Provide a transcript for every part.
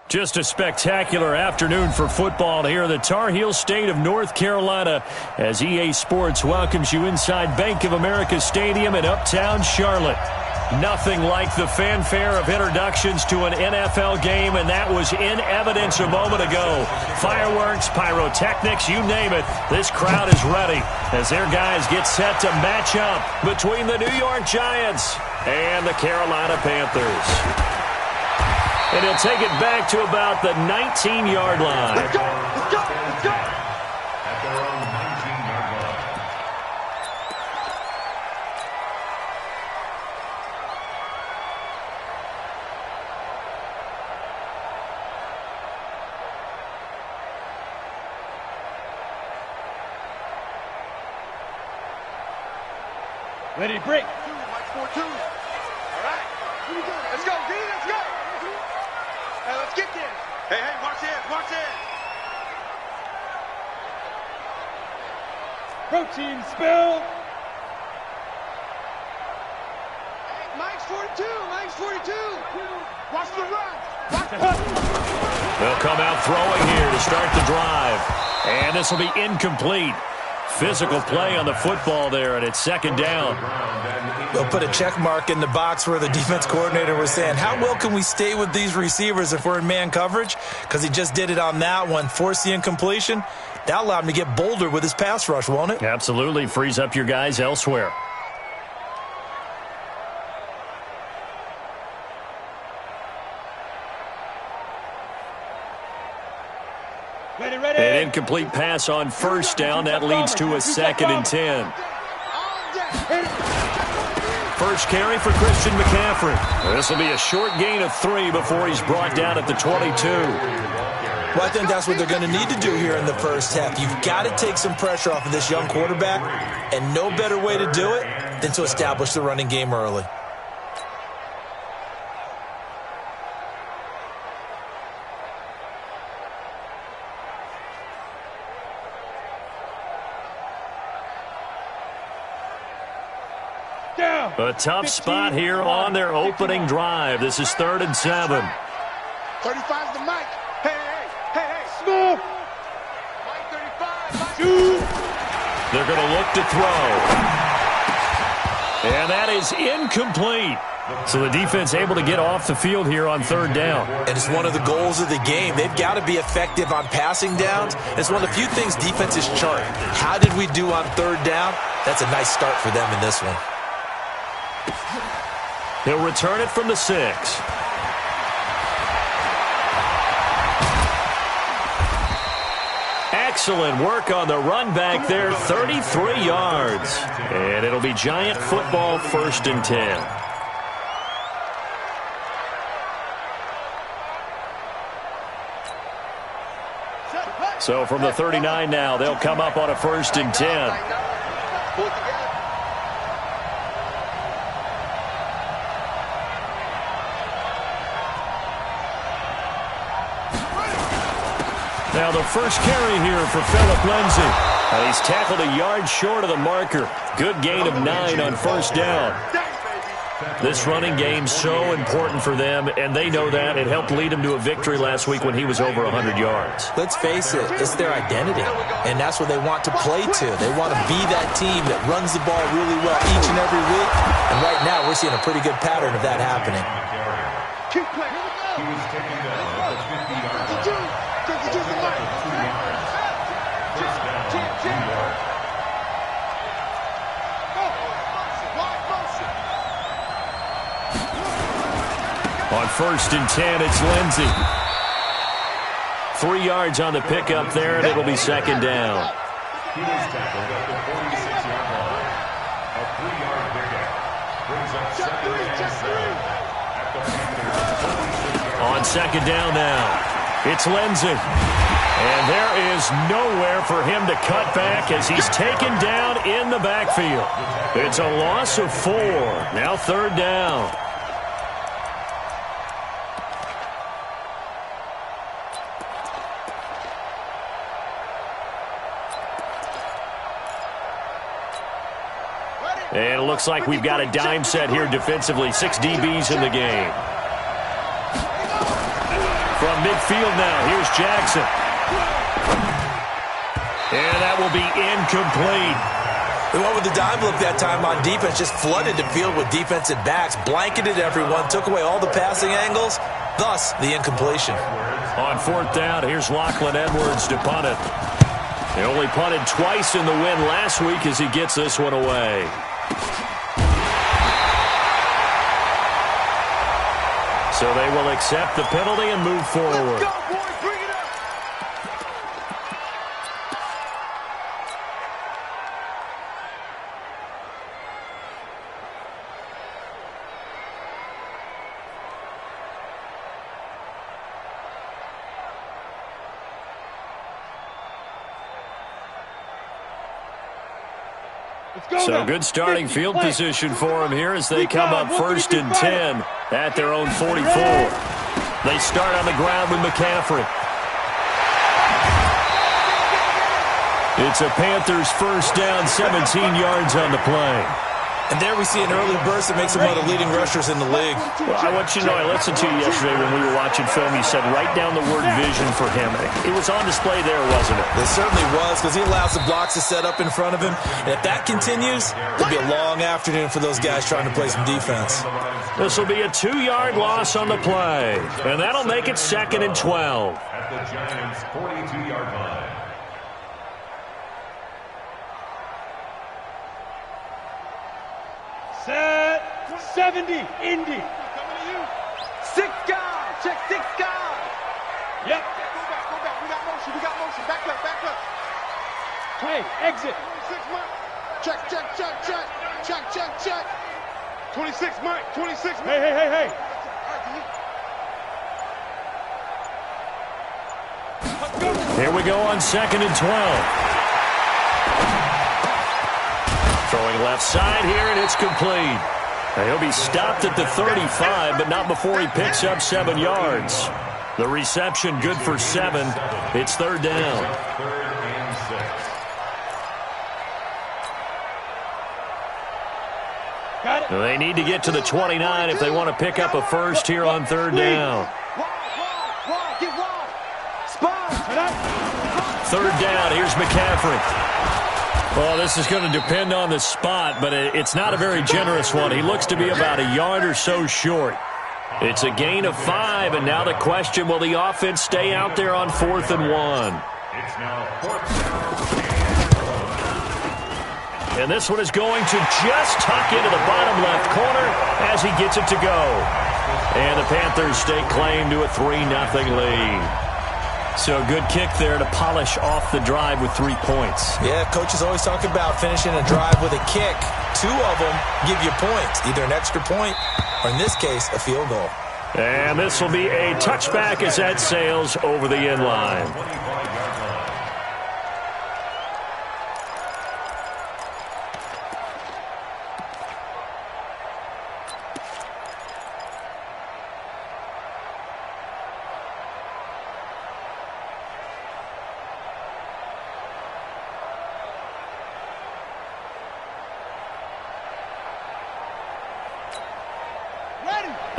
Just a spectacular afternoon for football here in the Tar Heel state of North Carolina as EA Sports welcomes you inside Bank of America Stadium in Uptown Charlotte. Nothing like the fanfare of introductions to an NFL game, and that was in evidence a moment ago. Fireworks, pyrotechnics, you name it. This crowd is ready as their guys get set to match up between the New York Giants and the Carolina Panthers. And he'll take it back to about the 19-yard line. Let's go, let's go, let's go. At their own 19-yard line. Ready to break. Mike 4-2. All right. Let's go, D. Let's go. Hey, let's get there. Hey, watch this, watch this. Protein spill. Hey, Mike's 42, Mike's 42. Watch the run. They'll come out throwing here to start the drive. And this will be incomplete. Physical play on the football there, and it's second down. They'll put a check mark in the box where the defense coordinator was saying, how well can we stay with these receivers if we're in man coverage? Because he just did it on that one, forced the incompletion. That allowed him to get bolder with his pass rush, won't it? Absolutely. Frees up your guys elsewhere. An incomplete pass on first down. That leads to a 2nd and 10. First carry for Christian McCaffrey. This will be a short gain of 3 before he's brought down at the 22. Well, I think that's what they're going to need to do here in the first half. You've got to take some pressure off of this young quarterback, and no better way to do it than to establish the running game early. A tough spot here on their opening drive. This is 3rd and 7. 35's the Mike. Hey. Smooth. Mike 35. Mike. They're going to look to throw. And that is incomplete. So the defense able to get off the field here on 3rd down. And it's one of the goals of the game. They've got to be effective on passing downs. It's one of the few things defenses chart. How did we do on 3rd down? That's a nice start for them in this one. He'll return it from the 6. Excellent work on the run back there, 33 yards. And it'll be Giant football, 1st and 10. So from the 39 now, they'll come up on a 1st and 10. Now the first carry here for Phillip Lindsay. He's tackled a yard short of the marker. Good gain of 9 on 1st down. This running game so important for them, and they know that. It helped lead them to a victory last week when he was over 100 yards. Let's face it, it's their identity, and that's what they want to play to. They want to be that team that runs the ball really well each and every week, and right now we're seeing a pretty good pattern of that happening. Keep playing. He was taken down at the 50-yard line. On 1st and 10, it's Lindsay. 3 yards on the pickup there, and it'll be 2nd down. He was tackled at the 46-yard line. A 3-yard pickup brings up 7 On 2nd down now, it's Lindsay. And there is nowhere for him to cut back as he's taken down in the backfield. It's a loss of 4. Now 3rd down. And it looks like we've got a dime set here defensively. 6 DBs in the game. From midfield now, here's Jackson. And that will be incomplete. They went with the dime look that time on defense, just flooded the field with defensive backs, blanketed everyone, took away all the passing angles, thus the incompletion. On fourth down, here's Lachlan Edwards to punt it. He only punted twice in the win last week as he gets this one away. So they will accept the penalty and move forward. Let's go, boys. Bring it up. So good starting field position for them here as they come up first and 10 at their own 44. They start on the ground with McCaffrey. It's a Panthers first down, 17 yards on the play. And there we see an early burst that makes him one of the leading rushers in the league. Well, I want you to know, I listened to you yesterday when we were watching film. You said write down the word vision for him. It was on display there, wasn't it? It certainly was, because he allows the blocks to set up in front of him. And if that continues, it'll be a long afternoon for those guys trying to play some defense. This will be a 2-yard loss on the play. And that'll make it 2nd and 12. At the Giants' 42-yard line. Set 70, Indy. Coming to you. 6 guys. Check 6 guys. Yep. Go back. We got motion. Back up. Play, exit. 26 Mike. Check. 26 Mike. 26 Mike. Hey. Let's go. Here we go on 2nd and 12. Throwing left side here, and it's complete. Now he'll be stopped at the 35, but not before he picks up 7 yards. The reception good for 7. It's 3rd down. 3rd and 6. Got it. They need to get to the 29 if they want to pick up a first here on 3rd down. Wide. Get wide. Spot. 3rd down, here's McCaffrey. Well, this is going to depend on the spot, but it's not a very generous one. He looks to be about a yard or so short. It's a gain of 5, and now the question, will the offense stay out there on 4th and 1? It's now 4th down. And this one is going to just tuck into the bottom left corner as he gets it to go. And the Panthers stake claim to a 3-0 lead. So good kick there to polish off the drive with 3 points. Yeah, coaches always talk about finishing a drive with a kick. 2 of them give you points, either an extra point or, in this case, a field goal. And this will be a touchback as that sails over the end line. 25-yard line.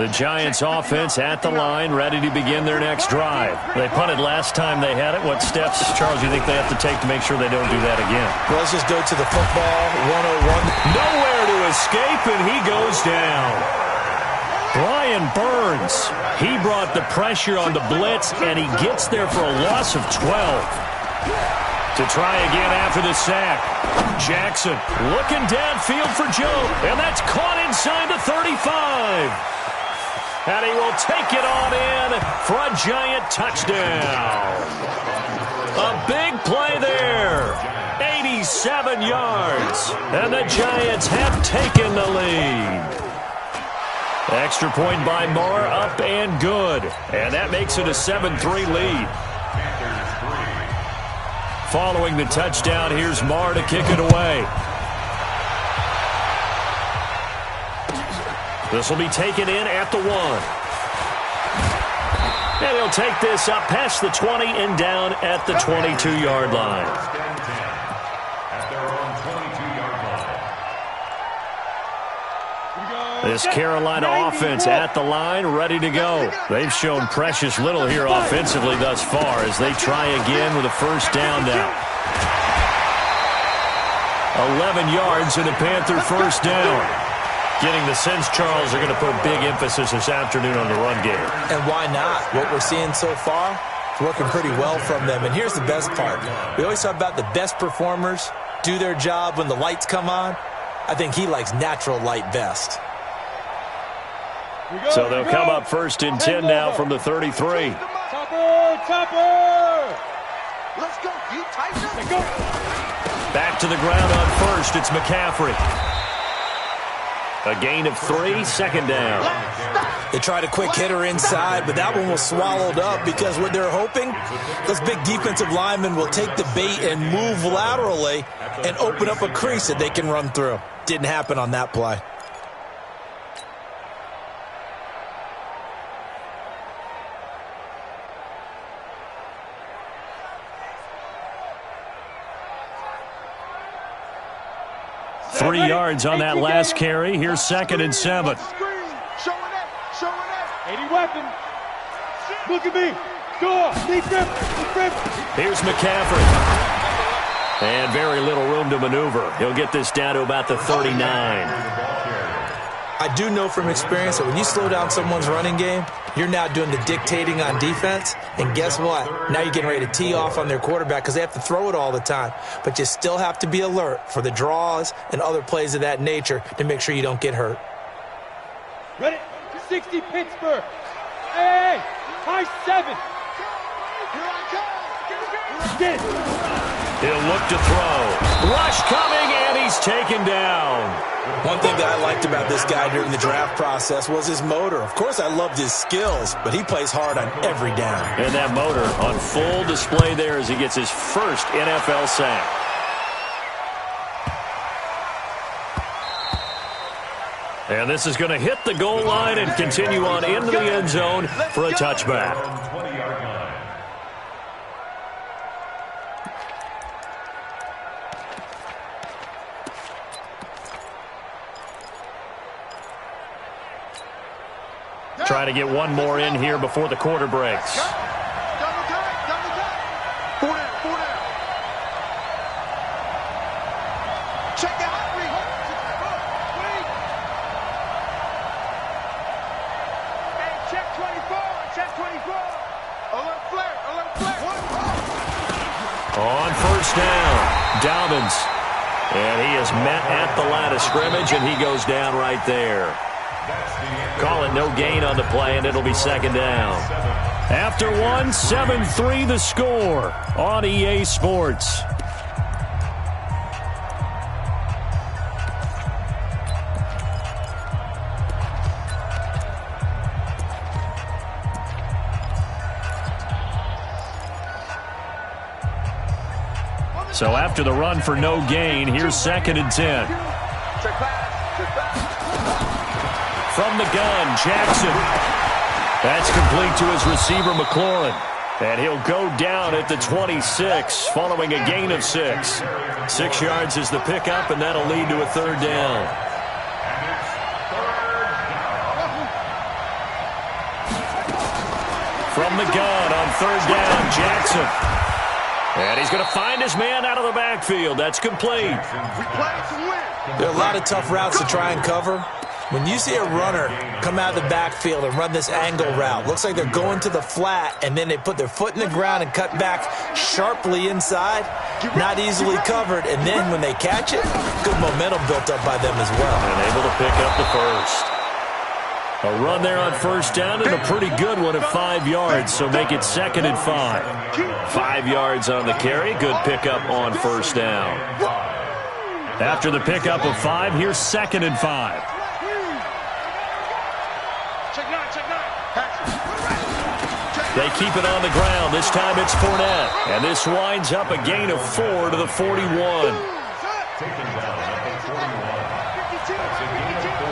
The Giants offense at the line, ready to begin their next drive. They punted last time they had it. What steps, Charles, do you think they have to take to make sure they don't do that again? Well, let's just go to the football 101. Nowhere to escape, and he goes down. Brian Burns, he brought the pressure on the blitz, and he gets there for a loss of 12. To try again after the sack. Jackson looking downfield for Joe, and that's caught inside the 35. And he will take it on in for a Giant touchdown. A big play there. 87 yards. And the Giants have taken the lead. Extra point by Marr, up and good. And that makes it a 7-3 lead. Following the touchdown, here's Marr to kick it away. This will be taken in at the 1. And he'll take this up past the 20 and down at the 22-yard line. At their own 22-yard line. The This Carolina offense at the line, ready to go. They've shown precious little here offensively thus far as they try again with a first down now. 11 yards and a Panther first down. Getting the sense Charles are going to put a big emphasis this afternoon on the run game. And why not? What we're seeing so far is working pretty well from them. And here's the best part. We always talk about the best performers do their job when the lights come on. I think he likes natural light best. So they'll come up first and 10 now from the 33. Topper! Let's go. You tighten up. Let's go. Back to the ground on first. It's McCaffrey. A gain of 3, second down. They tried a quick hitter inside, but that one was swallowed up because what they're hoping, those big defensive linemen will take the bait and move laterally and open up a crease that they can run through. Didn't happen on that play. Three yards on that last carry. Here's second and 7. Showing up. 80 weapon. Look at me. Go. Deep grip. Here's McCaffrey. And very little room to maneuver. He'll get this down to about the 39. I do know from experience that when you slow down someone's running game, you're now doing the dictating on defense. And guess what? Now you're getting ready to tee off on their quarterback because they have to throw it all the time. But you still have to be alert for the draws and other plays of that nature to make sure you don't get hurt. Ready? 60 Pittsburgh. Hey, high 7. Get it. He'll look to throw. Rush coming, and he's taken down. One thing that I liked about this guy during the draft process was his motor. Of course, I loved his skills, but he plays hard on every down. And that motor on full display there as he gets his first NFL sack. And this is going to hit the goal line and continue on into the end zone for a touchback. 20-yard line. Trying to get one more in here before the quarter breaks. Double time. 4 down. Check out. Hey, check 24. Alert flare. On first down, Dobbins. And he is met at the line of scrimmage, and he goes down right there. Call it no gain on the play, and it'll be second down. After one, 7-3 the score on EA Sports. So after the run for no gain, here's second and 10. Check pass. From the gun, Jackson. That's complete to his receiver, McLaurin. And he'll go down at the 26 following a gain of 6. 6 yards is the pickup, and that'll lead to a third down. From the gun on third down, Jackson. And he's going to find his man out of the backfield. That's complete. We play to win. There are a lot of tough routes to try and cover. When you see a runner come out of the backfield and run this angle route, looks like they're going to the flat, and then they put their foot in the ground and cut back sharply inside, not easily covered, and then when they catch it, good momentum built up by them as well. And able to pick up the first. A run there on first down and a pretty good one at 5 yards, so make it second and 5. 5 yards on the carry, good pickup on first down. After the pickup of 5, here's second and 5. They keep it on the ground. This time it's Fournette. And this winds up a gain of 4 to the 41. Taken down at the 41. That's a gain of 4.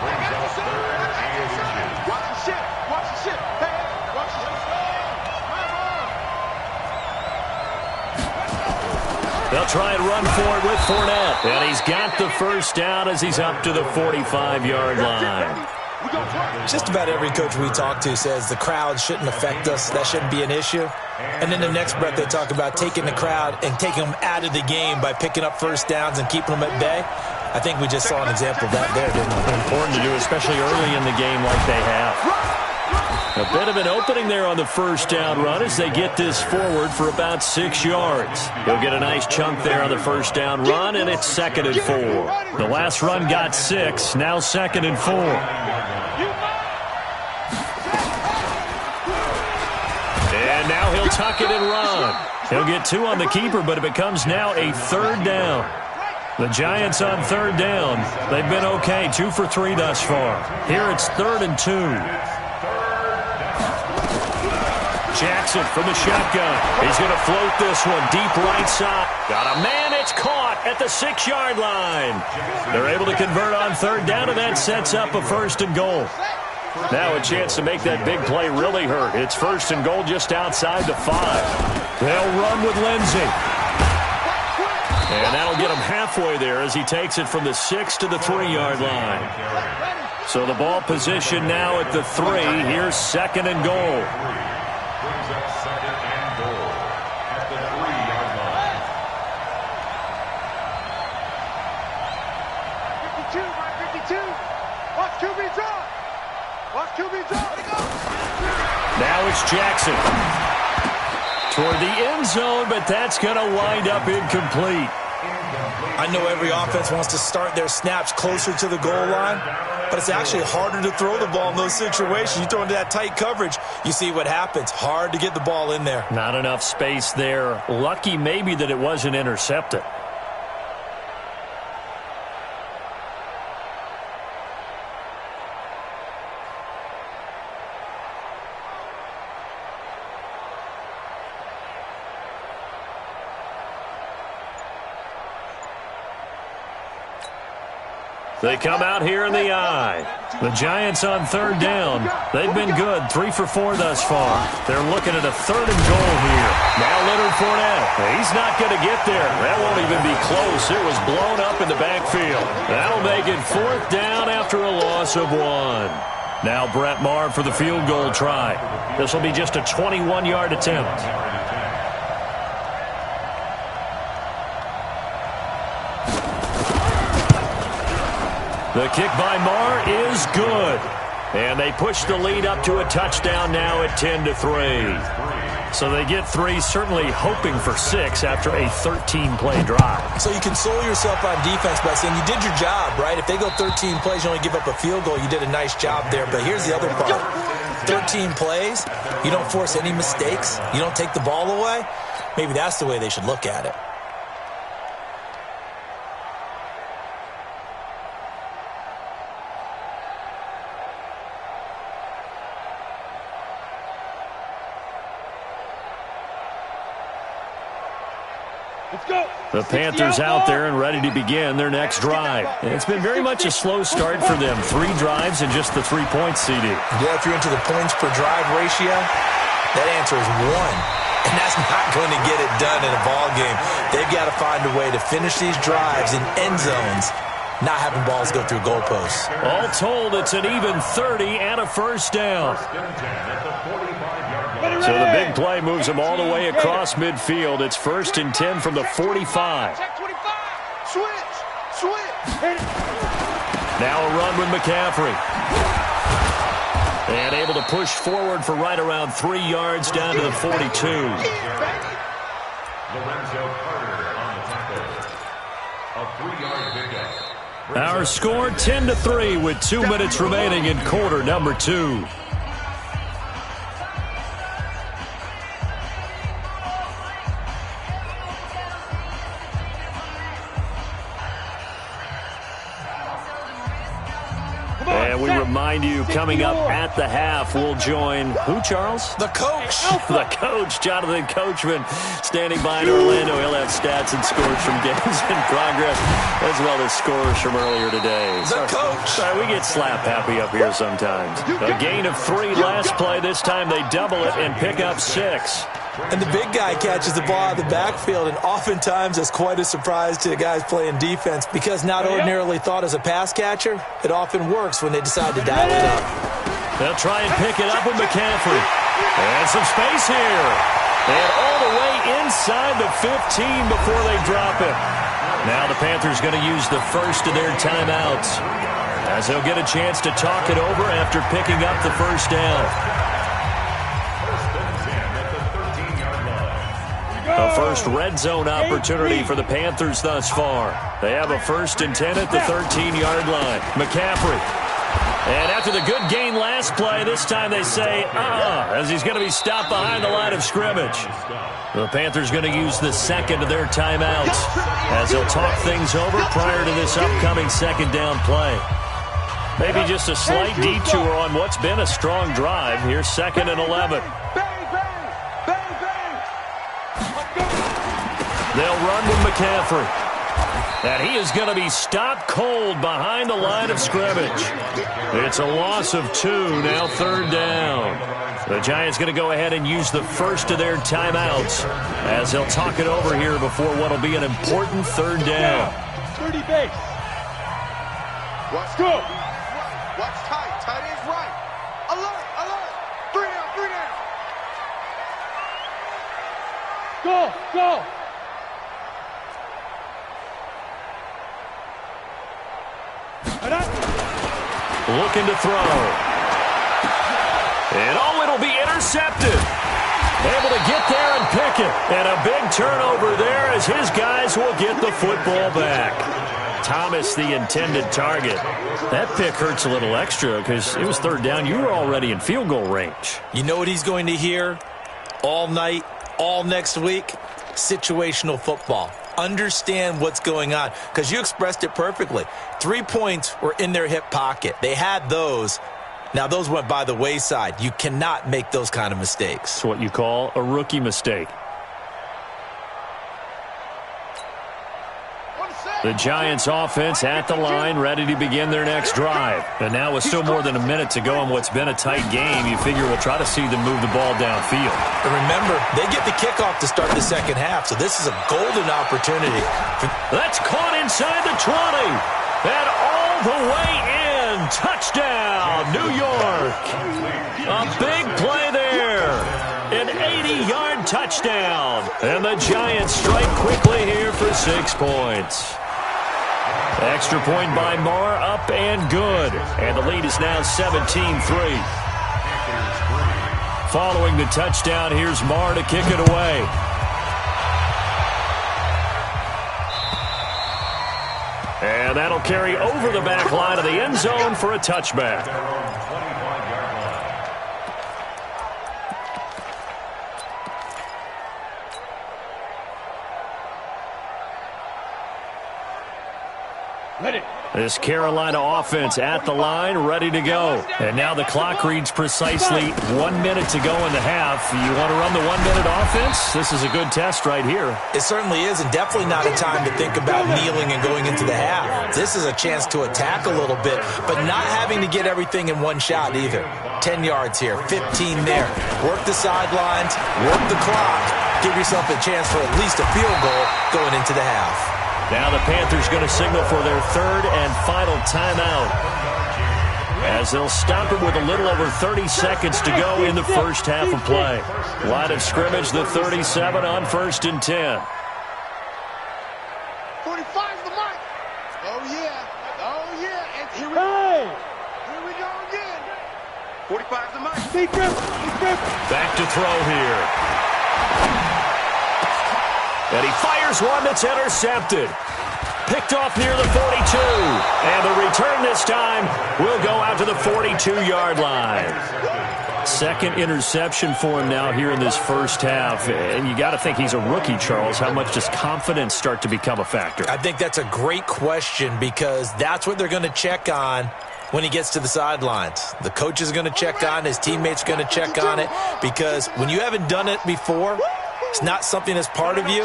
Brings up third and 2. Watch the shit. Hey, watch the shit. They'll They'll try and run for it with Fournette. And he's got the first down as he's up to the 45-yard line. Just about every coach we talk to says the crowd shouldn't affect us. That shouldn't be an issue. And in the next breath, they talk about taking the crowd and taking them out of the game by picking up first downs and keeping them at bay. I think we just saw an example of that there, didn't we? Important to do, especially early in the game like they have. A bit of an opening there on the first down run as they get this forward for about 6 yards. He'll get a nice chunk there on the first down run, and it's 2nd and 4. The last run got 6, now 2nd and 4. And now he'll tuck it and run. He'll get 2 on the keeper, but it becomes now a 3rd down. The Giants on 3rd down. They've been okay, 2 for 3 thus far. Here it's 3rd and 2. Jackson from the shotgun. He's going to float this one deep right side. Got a man. It's caught at the 6-yard line. They're able to convert on 3rd down, and that sets up a 1st and goal. Now a chance to make that big play really hurt. It's 1st and goal just outside the 5. They'll run with Lindsey. And that'll get him halfway there as he takes it from the 6 to the 3-yard line. So the ball position now at the 3. Here's 2nd and goal. Brings up 2nd and goal at the 3-yard line. 52 by 52. Watch QB draw. Watch QB draw. Now it's Jackson. Toward the end zone, but that's going to wind up incomplete. I know every offense wants to start their snaps closer to the goal line, but it's actually harder to throw the ball in those situations. You throw into that tight coverage, you see what happens. Hard to get the ball in there. Not enough space there. Lucky maybe that it wasn't intercepted. They come out here in the eye. The Giants on 3rd down. They've been good, 3 for 4 thus far. They're looking at a 3rd and goal here. Now Leonard Fournette. He's not going to get there. That won't even be close. It was blown up in the backfield. That'll make it 4th down after a loss of 1. Now Brett Maher for the field goal try. This will be just a 21-yard attempt. The kick by Maher is good. And they push the lead up to a touchdown now at 10-3. So they get 3, certainly hoping for 6 after a 13-play drive. So you console yourself on defense by saying you did your job, right? If they go 13 plays, you only give up a field goal, you did a nice job there. But here's the other part. 13 plays, you don't force any mistakes, you don't take the ball away. Maybe that's the way they should look at it. The Panthers out there and ready to begin their next drive. It's been very much a slow start for them. 3 drives and just the 3 points, CD. Yeah, if you're into the points per drive ratio, that answer is 1. And that's not going to get it done in a ball game. They've got to find a way to finish these drives in end zones, not having balls go through goalposts. All told, it's an even 30 and a 1st down. So the big play moves them all the way across midfield. It's 1st and 10 from the 45. Switch. Now a run with McCaffrey. And able to push forward for right around 3 yards down to the 42. Lorenzo Carter on the tackle. A 3-yard pickup. Our score 10-3 with 2 minutes remaining in quarter number 2. And we remind you, coming up at the half, we'll join who, Charles? The coach. The coach, Jonathan Coachman, standing by in Orlando. He'll have stats and scores from games in progress, as well as scores from earlier today. The coach. Sorry, we get slap happy up here sometimes. A gain of 3 last play. This time they double it and pick up 6. And the big guy catches the ball out of the backfield, and oftentimes it's quite a surprise to the guys playing defense because not ordinarily thought as a pass catcher, it often works when they decide to dial it up. They'll try and pick it up with McCaffrey. And some space here. And all the way inside the 15 before they drop it. Now the Panthers going to use the first of their timeouts as they'll get a chance to talk it over after picking up the first down. A first red zone opportunity for the Panthers thus far. They have a 1st and 10 at the 13-yard line. McCaffrey. And after the good gain last play, this time they say, as he's going to be stopped behind the line of scrimmage. The Panthers going to use the second of their timeouts as they'll talk things over prior to this upcoming second down play. Maybe just a slight detour on what's been a strong drive. Here's 2nd and 11. They'll run with McCaffrey. And he is going to be stopped cold behind the line of scrimmage. It's a loss of 2, now 3rd down. The Giants going to go ahead and use the first of their timeouts as they'll talk it over here before what will be an important 3rd down. 30 base. Watch go. Watch tight. Tight ends right. Alert, alert. 3 down, 3 down. Go, go. Looking to throw. And it'll be intercepted. Able to get there and pick it. And a big turnover there as his guys will get the football back. Thomas, the intended target. That pick hurts a little extra because it was 3rd down. You were already in field goal range. You know what he's going to hear all night, all next week? Situational football. Understand what's going on because you expressed it perfectly. 3 points were in their hip pocket. They had those. Now, those went by the wayside. You cannot make those kind of mistakes. It's what you call a rookie mistake. The Giants offense at the line, ready to begin their next drive. And now with still more than a minute to go in what's been a tight game, you figure we'll try to see them move the ball downfield. And remember, they get the kickoff to start the second half, so this is a golden opportunity. That's caught inside the 20. And all the way in. Touchdown, New York. A big play there. An 80-yard touchdown. And the Giants strike quickly here for 6 points. Extra point by Marr, up and good. And the lead is now 17-3. Following the touchdown, here's Marr to kick it away. And that'll carry over the back line of the end zone for a touchback. This Carolina offense at the line, ready to go. And now the clock reads precisely 1 minute to go in the half. You want to run the 1 minute offense? This is a good test right here. It certainly is, and definitely not a time to think about kneeling and going into the half. This is a chance to attack a little bit, but not having to get everything in one shot either. 10 yards here, 15 there. Work the sidelines, work the clock. Give yourself a chance for at least a field goal going into the half. Now the Panthers going to signal for their 3rd and final timeout as they'll stop it with a little over 30 seconds to go in the first half of play. Line of scrimmage, the 37 on 1st and 10. 45's the mark. Oh, yeah. Oh, yeah. And here we go. Here we go again. 45's the mark. Back to throw here. And he fires one that's intercepted. Picked off near the 42. And the return this time will go out to the 42-yard line. 2nd interception for him now here in this first half. And you got to think he's a rookie, Charles. How much does confidence start to become a factor? I think that's a great question because that's what they're going to check on when he gets to the sidelines. The coach is going to check on, his teammates are going to check on it because when you haven't done it before, it's not something that's part of you.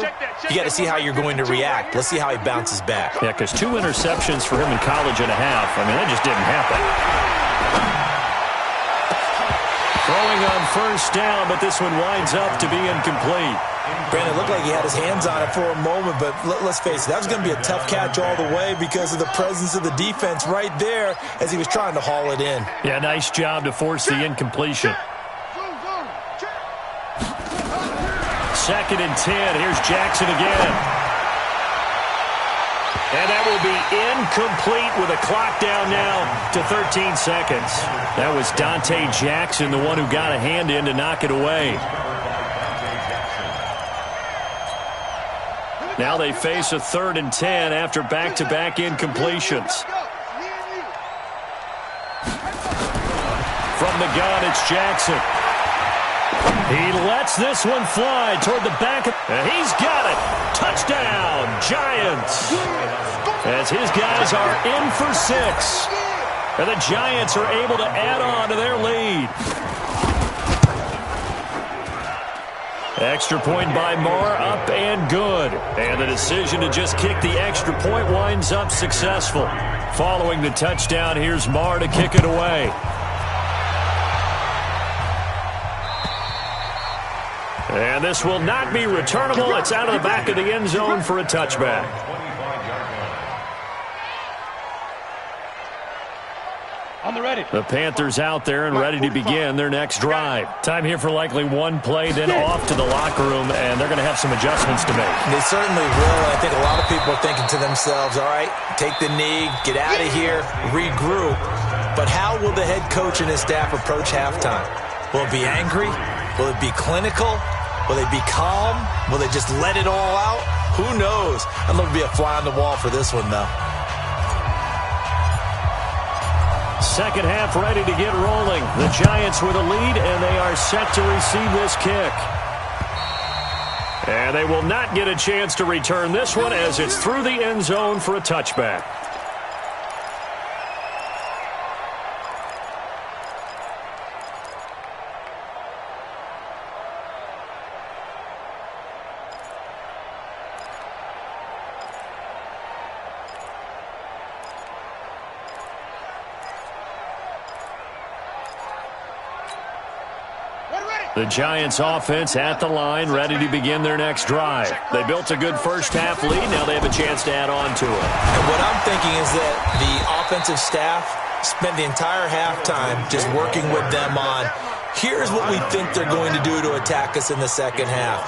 You got to see how you're going to react. Let's see how he bounces back. Yeah, because 2 interceptions for him in college and a half. I mean, that just didn't happen. Throwing on first down, but this one winds up to be incomplete. Brandon, it looked like he had his hands on it for a moment, but let's face it, that was going to be a tough catch all the way because of the presence of the defense right there as he was trying to haul it in. Yeah, nice job to force the incompletion. 2nd and 10. Here's Jackson again. And that will be incomplete with a clock down now to 13 seconds. That was Dante Jackson, the one who got a hand in to knock it away. Now they face a 3rd and 10 after back-to-back incompletions. From the gun, it's Jackson. He lets this one fly toward the back. And he's got it. Touchdown, Giants. As his guys are in for 6. And the Giants are able to add on to their lead. Extra point by Marr, up and good. And the decision to just kick the extra point winds up successful. Following the touchdown, here's Marr to kick it away. And this will not be returnable. It's out of the back of the end zone for a touchback. On the ready. The Panthers out there and ready to begin their next drive. Time here for likely one play, then off to the locker room, and they're going to have some adjustments to make. They certainly will. I think a lot of people are thinking to themselves, all right, take the knee, get out of here, regroup. But how will the head coach and his staff approach halftime? Will it be angry? Will it be clinical? Will they be calm? Will they just let it all out? Who knows? I'd love to be a fly on the wall for this one, though. Second half ready to get rolling. The Giants with a lead, and they are set to receive this kick. And they will not get a chance to return this one as it's through the end zone for a touchback. The Giants offense at the line, ready to begin their next drive. They built a good first half lead. Now they have a chance to add on to it. And what I'm thinking is that the offensive staff spent the entire halftime just working with them on, here's what we think they're going to do to attack us in the second half.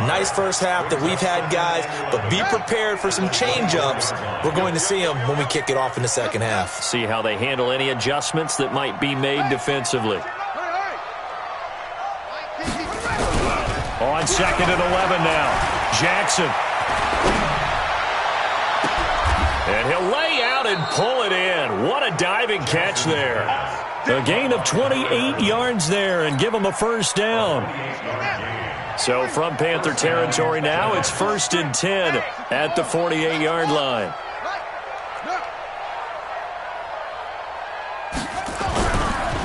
Nice first half that we've had, guys, but be prepared for some change-ups. We're going to see them when we kick it off in the second half. See how they handle any adjustments that might be made defensively. On 2nd and 11 now. Jackson. And he'll lay out and pull it in. What a diving catch there. A gain of 28 yards there and give him a first down. So from Panther territory now, it's 1st and 10 at the 48-yard line.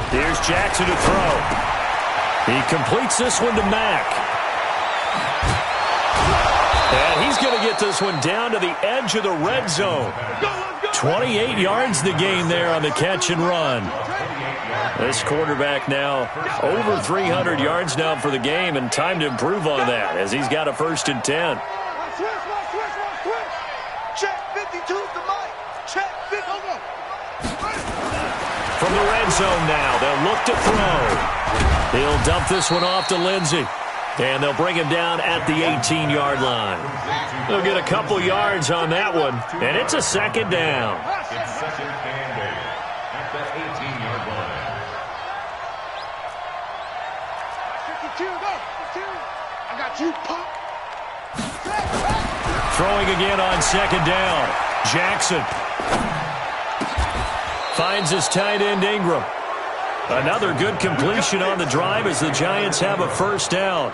Here's Jackson to throw. He completes this one to Mack. And he's going to get this one down to the edge of the red zone. 28 yards the gain there on the catch and run. This quarterback now over 300 yards now for the game, and time to improve on that as he's got a 1st and 10. Check 52 to Mike. Check 50. From the red zone now, they'll look to throw. He'll dump this one off to Lindsey. And they'll bring him down at the 18-yard line. They'll get a couple yards on that one, and it's a 2nd down. It's 2nd and 8 at the 18-yard line. 52, go. 52. I got you, punk. Throwing again on 2nd down. Jackson finds his tight end Ingram. Another good completion on the drive as the Giants have a 1st down.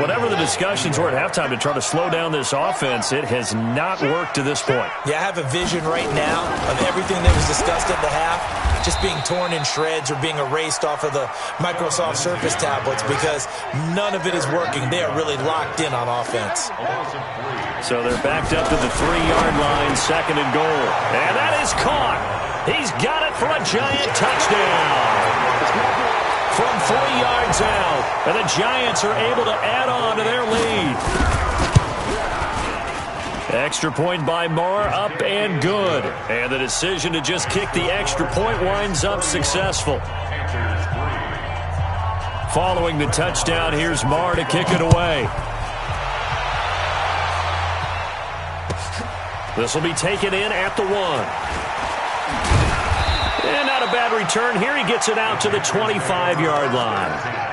Whatever the discussions were at halftime to try to slow down this offense, it has not worked to this point. Yeah, I have a vision right now of everything that was discussed at the half just being torn in shreds or being erased off of the Microsoft Surface tablets because none of it is working. They are really locked in on offense. So they're backed up to the 3-yard line, 2nd and goal. And that is caught. He's got it for a Giant touchdown. From 3 yards out, and the Giants are able to add on to their lead. Extra point by Marr, up and good. And the decision to just kick the extra point winds up successful. Following the touchdown, here's Marr to kick it away. This will be taken in at the 1. And not a bad return here. He gets it out to the 25-yard line.